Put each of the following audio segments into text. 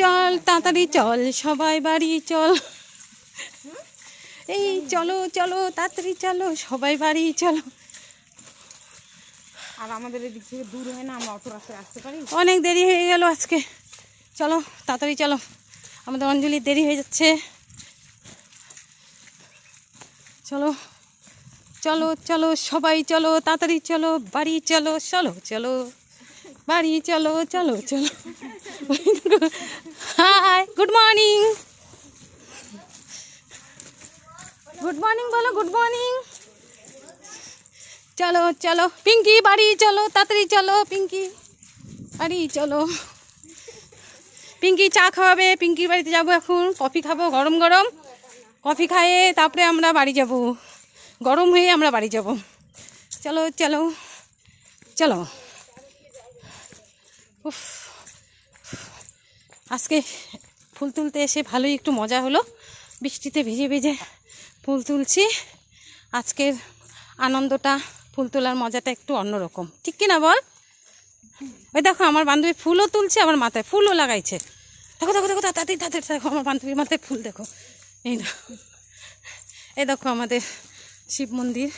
চল তাড়াতাড়ি চল সবাই বাড়ি চল। এই চলো চলো তাড়াতাড়ি চলো সবাই বাড়ি চলো। আর আমাদের এদিক থেকে দূর হয় না, আমরা অত রাস্তায় আসতে পারি। অনেক দেরি হয়ে গেল আজকে, চলো তাড়াতাড়ি চলো, আমাদের অঞ্জলির দেরি হয়ে যাচ্ছে। চলো চলো চলো সবাই চলো তাড়াতাড়ি চলো বাড়ি চলো, চলো চলো বাড়ি চলো, চলো চলো। Hi good morning, good morning বলো, গুড মর্নিং। চলো চলো পিঙ্কি বাড়ি চলো, তাড়াতাড়ি চলো পিঙ্কি বাড়ি চলো। পিঙ্কি চা খাওয়াবে, পিঙ্কির বাড়িতে যাবো এখন, কফি খাবো গরম গরম, কফি খাইয়ে তারপরে আমরা বাড়ি যাব, গরম হয়ে আমরা বাড়ি যাব। চলো চলো চলো। উফ, আজকে ফুল তুলতে এসে ভালোই একটু মজা হলো, বৃষ্টিতে ভিজে ভিজে ফুল তুলছি। আজকের আনন্দটা, ফুল তোলার মজাটা একটু অন্যরকম, ঠিক কিনা বল? ওই দেখো আমার বান্ধবী ফুলও তুলছে, আমার মাথায় ফুলও লাগাইছে। দেখো দেখো দেখো তাড়াতাড়ি তাড়াতাড়ি দেখো আমার বান্ধবীর মাথায় ফুল, দেখো এই দেখো, এই দেখো আমাদের শিব মন্দির,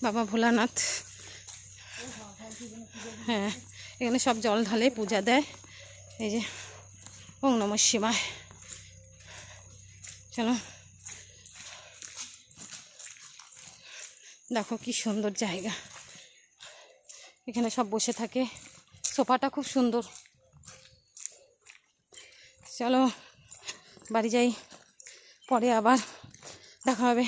বাবা ভোলানাথ। হ্যাঁ, এখানে সব জল ঢালে পূজা দেয়। এই যে ওম নমঃ শিবায়। চলো দেখো কি সুন্দর জায়গা, এখানে সব বসে থাকে, সোফাটা খুব সুন্দর। চলো বাড়ি যাই, পরে আবার দেখা হবে।